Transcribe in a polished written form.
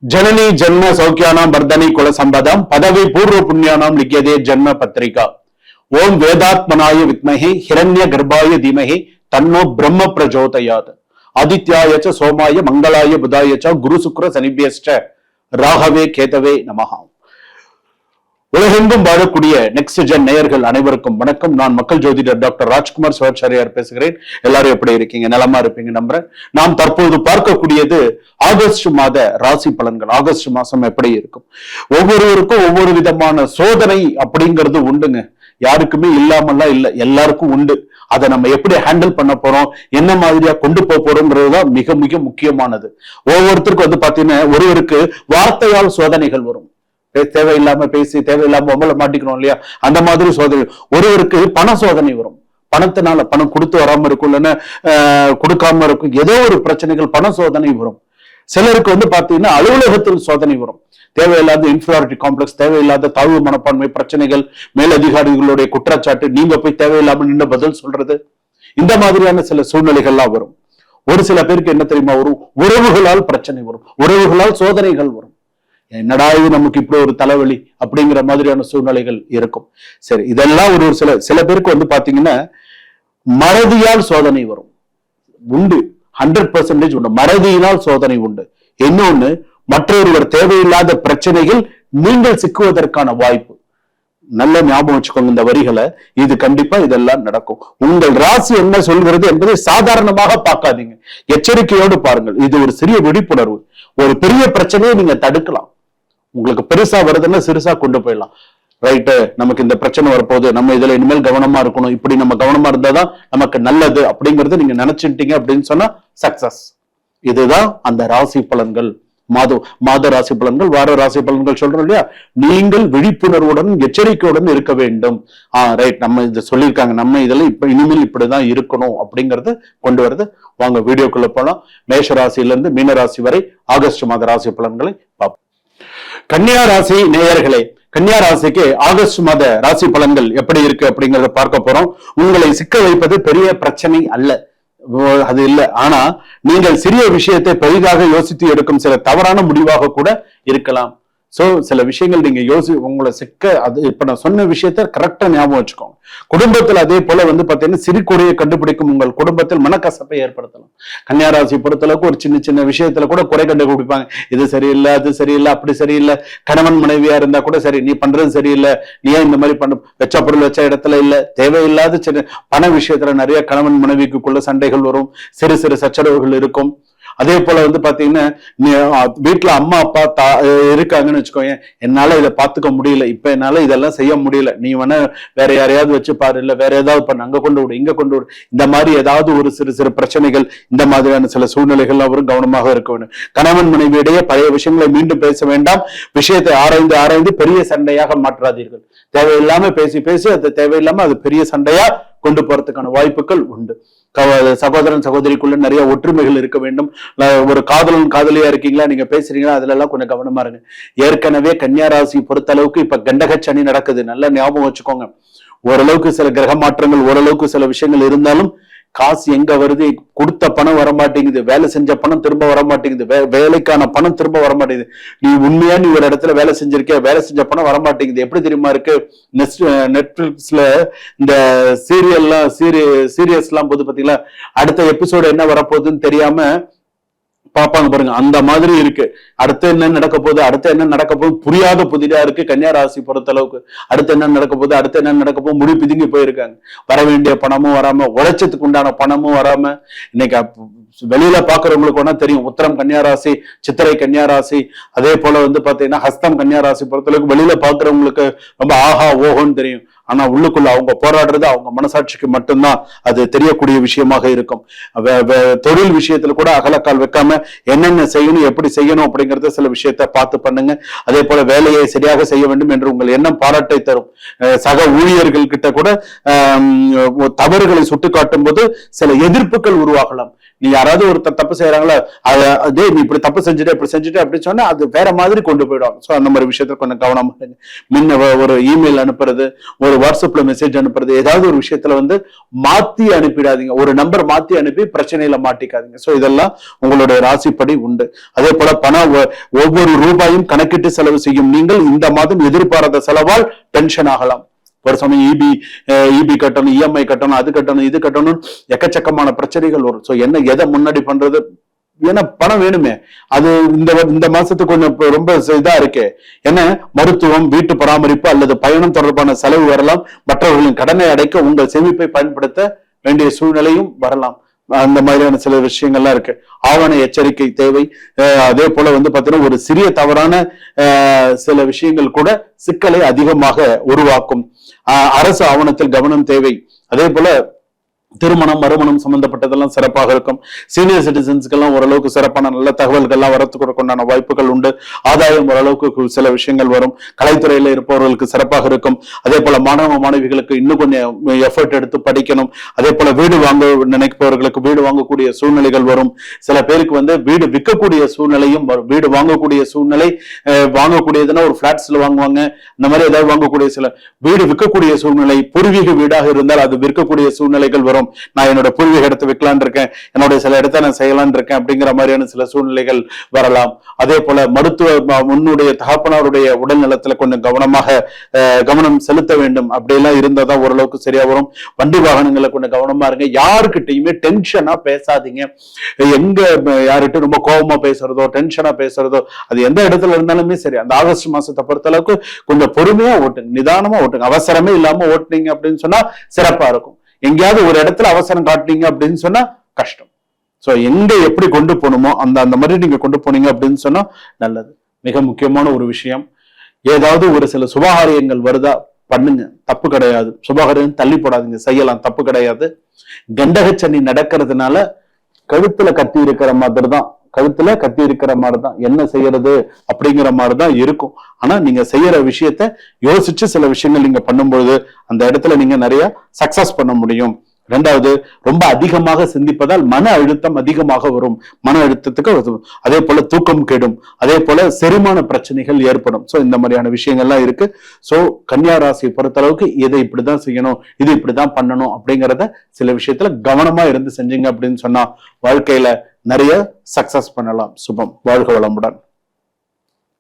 जननी जन्म सौख्यानां वर्धनी कुल संपदां पदवी पूर्व पुण्यानां लिख्यते जन्म पत्रिका ओम वेदात्मनाय विद्महे हिरण्य गर्भाय धीमहि तन्नो ब्रह्म प्रचोदयात् आदित्याय च सोमाय मंगलाय बुधाय च गुरु शुक्र शनिभ्यश्च राहवे केतवे नमः। உலகெங்கும் வாழக்கூடிய நெக்ஸ்ட் ஜென் நேயர்கள் அனைவருக்கும் வணக்கம். நான் மக்கள் ஜோதிடர் டாக்டர் ராஜ்குமார் சிவாச்சாரியார் பேசுகிறேன். எல்லாரும் எப்படி இருக்கீங்க? நலமா இருப்பீங்க நம்புறேன். நாம் தற்போது பார்க்கக்கூடியது ஆகஸ்ட் மாத ராசி பலன்கள். ஆகஸ்ட் மாசம் எப்படி இருக்கும்? ஒவ்வொருவருக்கும் ஒவ்வொரு விதமான சோதனை அப்படிங்கிறது உண்டுங்க. யாருக்குமே இல்லாமல்லாம் இல்லை, எல்லாருக்கும் உண்டு. அதை நம்ம எப்படி ஹேண்டில் பண்ண போறோம், என்ன மாதிரியா கொண்டு போக போறோம்ன்றதுதான் மிக மிக முக்கியமானது. ஒவ்வொருத்தருக்கும் பாத்தீங்கன்னா ஒருவருக்கு வார்த்தையால் சோதனைகள் வரும். தேவையில்லாம பேசி தேவையில்லாம உங்களை மாட்டிக்கணும் இல்லையா, அந்த மாதிரி சோதனை. ஒருவருக்கு பண சோதனை வரும். பணத்தினால பணம் கொடுத்து வராம இருக்கும், இல்லைன்னா கொடுக்காம இருக்கும், ஏதோ ஒரு பிரச்சனைகள் பண சோதனை வரும். சிலருக்கு பாத்தீங்கன்னா அலுவலகத்தில் சோதனை வரும். தேவையில்லாத இன்ஃபீரியாரிட்டி காம்ப்ளெக்ஸ், தேவையில்லாத தாழ்வு மனப்பான்மை பிரச்சனைகள், மேலதிகாரிகளுடைய குற்றச்சாட்டு, நீங்க போய் தேவையில்லாம நின்று பதில் சொல்றது, இந்த மாதிரியான சில சூழ்நிலைகள்லாம் வரும். ஒரு சில பேருக்கு என்ன தெரியுமா வரும், உறவுகளால் பிரச்சனை வரும், உறவுகளால் சோதனைகள் வரும். என்னடா இது நமக்கு இப்படி ஒரு தலைவலி அப்படிங்கிற மாதிரியான சூழ்நிலைகள் இருக்கும். சரி, இதெல்லாம் ஒரு சில பேருக்கு பாத்தீங்கன்னா மறதியால் சோதனை வரும். உண்டு, 100% உண்டு. மறதியினால் சோதனை உண்டு. இன்னொன்னு, மற்றொருவர் தேவையில்லாத பிரச்சனைகள் நீங்கள் சிக்குவதற்கான வாய்ப்பு. நல்ல ஞாபகம் வச்சுக்கோங்க இந்த வரிகளை. இது கண்டிப்பா இதெல்லாம் நடக்கும். உங்கள் ராசி என்ன சொல்கிறது என்பதை சாதாரணமாக பார்க்காதீங்க, எச்சரிக்கையோடு பாருங்கள். இது ஒரு சிறிய விழிப்புணர்வு. ஒரு பெரிய பிரச்சனையை நீங்க தடுக்கலாம். உங்களுக்கு பெருசா வருதுன்னா சிறுசா கொண்டு போயிடலாம். ரைட்டு, நமக்கு இந்த பிரச்சனை வரப்போகுது, நம்ம இதுல இனிமேல் கவனமா இருக்கணும், இப்படி நம்ம கவனமா இருந்தாதான் நமக்கு நல்லது அப்படிங்கறது நீங்க நினைச்சுட்டீங்க அப்படின்னு சொன்னா சக்சஸ். இதுதான் அந்த ராசி பலன்கள். மாத ராசி பலன்கள், வார ராசி பலன்கள் சொல்றோம் இல்லையா. நீங்கள் விழிப்புணர்வுடன் எச்சரிக்கையுடன் இருக்க வேண்டும். ரைட், நம்ம இதை சொல்லியிருக்காங்க, நம்ம இதுல இப்ப இனிமேல் இப்படிதான் இருக்கணும் அப்படிங்கறது கொண்டு வருது. வாங்க வீடியோக்குள்ள போலாம். மேஷ ராசியில இருந்து மீன ராசி வரை ஆகஸ்ட் மாத ராசி பலன்களை பார்ப்போம். கன்னியா ராசி நேயர்களே, கன்னியா ராசிக்கு ஆகஸ்ட் மாத ராசி பலன்கள் எப்படி இருக்கு அப்படிங்கறத பார்க்க போறோம். உங்களை சிக்க வைப்பது பெரிய பிரச்சனை அல்ல, அது இல்லை. ஆனா நீங்கள் சிறிய விஷயத்தை பெரிதாக யோசித்து எடுக்கும் சில தவறான முடிவாக கூட இருக்கலாம். சோ சில விஷயங்கள் நீங்க உங்களை சிக்க, அது இப்ப நான் சொன்ன விஷயத்த கரெக்டா ஞாபகம் வச்சுக்கோங்க. குடும்பத்துல அதே போல பாத்தீங்கன்னா சிறு குறையை கண்டுபிடிக்கும் உங்கள் குடும்பத்தில் மனக்கசப்பை ஏற்படுத்தலாம். கன்னியாராசி பொறுத்தளவுக்கு ஒரு சின்ன சின்ன விஷயத்துல கூட குறை கண்டுபிடிப்பாங்க. இது சரியில்லை, அது சரியில்லை, அப்படி சரியில்லை. கணவன் மனைவியா இருந்தா கூட சரி, நீ பண்றது சரியில்லை, நீ ஏன் இந்த மாதிரி பண்ண, வச்ச பொருள் வச்ச இடத்துல இல்ல, தேவையில்லாத சின்ன பண விஷயத்துல நிறைய கணவன் மனைவிக்குள்ள சண்டைகள் வரும், சிறு சிறு சச்சரவுகள் இருக்கும். அதே போல பாத்தீங்கன்னா வீட்டுல அம்மா அப்பா இருக்காங்கன்னு வச்சுக்கோங்க, என்னால இதை பாத்துக்க முடியல, இப்ப என்னால இதெல்லாம் செய்ய முடியல, நீ வேணா வேற யாரையாவது வச்சு பாரு, இல்ல வேற ஏதாவது பண்ண, அங்க கொண்டு விடு, இங்க கொண்டு விடு, இந்த மாதிரி ஏதாவது ஒரு சிறு சிறு பிரச்சனைகள், இந்த மாதிரியான சில சூழ்நிலைகள் அவரும் கவனமாக இருக்க வேண்டும். கணவன் மனைவியிடையே பழைய விஷயங்களை மீண்டும் பேச வேண்டாம். விஷயத்தை ஆராய்ந்து ஆராய்ந்து பெரிய சண்டையாக மாற்றாதீர்கள். தேவையில்லாம பேசி பேசி அது தேவையில்லாம அது பெரிய சண்டையா கொண்டு போறதுக்கான வாய்ப்புகள் உண்டு. சகோதரன் சகோதரிக்குள்ள நிறைய ஒற்றுமைகள் இருக்க வேண்டும். ஒரு காதலன் காதலியா இருக்கீங்களா, நீங்க பேசுறீங்களா, அதுல எல்லாம் கொஞ்சம் கவனமா இருங்க. ஏற்கனவே கன்னியா ராசி பொறுத்த அளவுக்கு இப்ப கண்டக சனி நடக்குது, நல்லா ஞாபகம் வச்சுக்கோங்க. ஓரளவுக்கு சில கிரக மாற்றங்கள், ஓரளவுக்கு சில விஷயங்கள் இருந்தாலும் காசு எங்க வருது, கொடுத்த பணம் வரமாட்டேங்குது, வேலை செஞ்ச பணம் திரும்ப வரமாட்டேங்குது, வேலைக்கான பணம் திரும்ப வரமாட்டேங்குது. நீ உண்மையா நீ ஒரு இடத்துல வேலை செஞ்சிருக்க, வேலை செஞ்ச பணம் வரமாட்டேங்குது. எப்படி தெரியுமா இருக்கு, நெட்ஃபிளிக்ஸ்ல இந்த சீரியஸ் எல்லாம் போது பாத்தீங்களா, அடுத்த எபிசோடு என்ன வரப்போகுதுன்னு தெரியாம பாப்பாங்க பாருங்க, அந்த மாதிரி இருக்கு. அடுத்து என்ன நடக்க போகுது, அடுத்து என்ன நடக்க போகுது புரியாத புதிதா இருக்கு கன்னியா ராசி பொறுத்த அளவுக்கு. அடுத்து என்ன நடக்க போகுது, அடுத்து என்ன நடக்க போகுது, முடி பிதுங்கி போயிருக்காங்க. வர வேண்டிய பணமும் வராம, உழைச்சதுக்கு உண்டான பணமும் வராம. இன்னைக்கு வெளியில பாக்குறவங்களுக்கு வேணா தெரியும், உத்தரம் கன்னியா ராசி, சித்திரை கன்னியா ராசி, அதே போல பாத்தீங்கன்னா ஹஸ்தம் கன்னியா ராசி பொறுத்த அளவுக்கு வெளியில பாக்குறவங்களுக்கு ரொம்ப ஆஹா ஓஹோன்னு தெரியும். ஆனா உள்ளுக்குள்ள அவங்க போராடுறது அவங்க மனசாட்சிக்கு மட்டும்தான் அது தெரியக்கூடிய விஷயமாக இருக்கும். தொழில் விஷயத்துல கூட அகலக்கால் வைக்காம என்னென்ன செய்யணும், எப்படி செய்யணும் அப்படிங்கறத சில விஷயத்த பார்த்து பண்ணுங்க. அதே போல வேலையை சரியாக செய்ய வேண்டும் என்று உங்கள் எண்ணம் பாராட்டை தரும். சக ஊழியர்கள் கிட்ட கூட தவறுகளை சுட்டி காட்டும் போது சில எதிர்ப்புகள் உருவாகலாம். நீ யாராவது ஒரு தப்பு செய்யறாங்களா, அதே நீ இப்படி தப்பு செஞ்சுட்டு இப்படி செஞ்சுட்டு அப்படின்னு சொன்னா அது வேற மாதிரி கொண்டு போயிடும். சோ அந்த மாதிரி விஷயத்துல கொஞ்சம் கவனமா இருங்க. முன்ன ஒரு இமெயில் அனுப்புறது, ஒரு வாட்ஸ்அப்ல மெசேஜ் அனுப்புறது, ஏதாவது ஒரு விஷயத்துல வந்து மாத்தி அனுப்பிடாதீங்க. ஒரு நம்பர் மாத்தி அனுப்பி பிரச்சனையில மாட்டிக்காதீங்க. சோ இதெல்லாம் உங்களுடைய ராசிப்படி உண்டு. அதே போல ஒவ்வொரு ரூபாயும் கணக்கிட்டு செலவு செய்யும் நீங்கள் இந்த மாதம் எதிர்பாராத செலவால் டென்ஷன் ஆகலாம். ஒரு சமயம் இபி கட்டணும், இஎம்ஐ கட்டணும், அது கட்டணும், இது கட்டணும், எக்கச்சக்கமான பிரச்சனைகள் வரும். சோ என்ன எதை முன்னாடி பண்றது, ஏன்னா பணம் வேணுமே. அது இந்த மாசத்துக்கு கொஞ்சம் ரொம்ப இதா இருக்கு. ஏன்னா மருத்துவம், வீட்டு பராமரிப்பு அல்லது பயணம் தொடர்பான செலவு வரலாம். மற்றவர்களின் கடனை அடைக்க உங்கள் சேமிப்பை பயன்படுத்த வேண்டிய சூழ்நிலையும் வரலாம். அந்த மாதிரியான சில விஷயங்கள்லாம் இருக்கு. ஆவண எச்சரிக்கை தேவை. அதே போல வந்து பாத்தீங்கன்னா ஒரு சிறிய தவறான சில விஷயங்கள் கூட சிக்கலை அதிகமாக உருவாக்கும். அரசு ஆவணத்தில் கவனம் தேவை. அதே போல திருமணம், மறுமணம் சம்பந்தப்பட்டதெல்லாம் சிறப்பாக இருக்கும். சீனியர் சிட்டிசன்ஸ்க்கெல்லாம் ஓரளவுக்கு சிறப்பான நல்ல தகவல்கள்லாம் வரத்துக்கு உண்டான வாய்ப்புகள் உண்டு. ஆதாயம் ஓரளவுக்கு சில விஷயங்கள் வரும். கலைத்துறையில இருப்பவர்களுக்கு சிறப்பாக இருக்கும். அதே போல மாணவ மாணவிகளுக்கு இன்னும் கொஞ்சம் எஃபர்ட் எடுத்து படிக்கணும். அதே போல வீடு வாங்க நினைப்பவர்களுக்கு வீடு வாங்கக்கூடிய சூழ்நிலைகள் வரும். சில பேருக்கு வந்து வீடு விற்கக்கூடிய சூழ்நிலையும் வரும். வீடு வாங்கக்கூடிய சூழ்நிலை, வாங்கக்கூடியதுன்னா ஒரு பிளாட்ஸ்ல வாங்குவாங்க, இந்த மாதிரி ஏதாவது வாங்கக்கூடிய சில வீடு விற்கக்கூடிய சூழ்நிலை, பூர்வீக வீடாக இருந்தால் அது விற்கக்கூடிய சூழ்நிலைகள் வரும். நான் என்னோட பூர்வீக இடத்தை விற்கலான் இருக்கேன், என்னுடைய சில இடத்தை நான் செய்யலான் இருக்கேன் அப்படிங்கிற மாதிரியான சில சூழ்நிலைகள் வரலாம். அதே போல முன்னுடைய தகப்பனாருடைய உடல் நலத்துல கொஞ்சம் கவனம் செலுத்த வேண்டும். அப்படியெல்லாம் இருந்தாதான் ஓரளவுக்கு சரியா வரும். வண்டி வாகனங்களை கொஞ்சம் கவனமா இருங்க. யாருக்கிட்டையுமே டென்ஷனா பேசாதீங்க. எங்க யார்கிட்ட ரொம்ப கோபமா பேசுறதோ, டென்ஷனா பேசுறதோ, அது எந்த இடத்துல இருந்தாலுமே சரி, அந்த ஆகஸ்ட் மாசத்தை பொறுத்த அளவுக்கு கொஞ்சம் பொறுமையா ஓட்டுங்க, நிதானமா ஓட்டுங்க. அவசரமே இல்லாம ஓட்டுனீங்க அப்படின்னு சொன்னா சிறப்பா இருக்கும். எங்கேயாவது ஒரு இடத்துல அவசரம் காட்டுனீங்க அப்படின்னு சொன்னா கஷ்டம். சோ எங்க எப்படி கொண்டு போகணுமோ அந்த மாதிரி நீங்க கொண்டு போனீங்க அப்படின்னு சொன்னா நல்லது. மிக முக்கியமான ஒரு விஷயம், ஏதாவது ஒரு சில சுபகாரியங்கள் வருதா பண்ணுங்க, தப்பு கிடையாது. சுபகாரியம் தள்ளி போடாதீங்க, செய்யலாம், தப்பு கிடையாது. கண்டகச்சனி நடக்கிறதுனால கழுத்துல கத்தி இருக்கிற மாதிரி தான், என்ன செய்யறது அப்படிங்கிற மாதிரிதான் இருக்கும். ஆனா நீங்க செய்யற விஷயத்த யோசிச்சு சில விஷயங்கள் நீங்க பண்ணும்பொழுது அந்த இடத்துல நீங்க நிறைய சக்சஸ் பண்ண முடியும். ரெண்டாவது, ரொம்ப அதிகமாக சிந்திப்பதால் மன அழுத்தம் அதிகமாக வரும். மன அழுத்தத்துக்கு அதே போல தூக்கம் கெடும். அதே போல செரிமான பிரச்சனைகள் ஏற்படும். சோ இந்த மாதிரியான விஷயங்கள்லாம் இருக்கு. சோ கன்னியா ராசியை பொறுத்த அளவுக்கு இதை இப்படிதான் செய்யணும், இது இப்படிதான் பண்ணணும் அப்படிங்கிறத சில விஷயத்துல கவனமா இருந்து செஞ்சீங்க அப்படின்னு சொன்னா வாழ்க்கையில நிறைய சக்சஸ் பண்ணலாம். சுபம். வாழ்க வளமுடன்.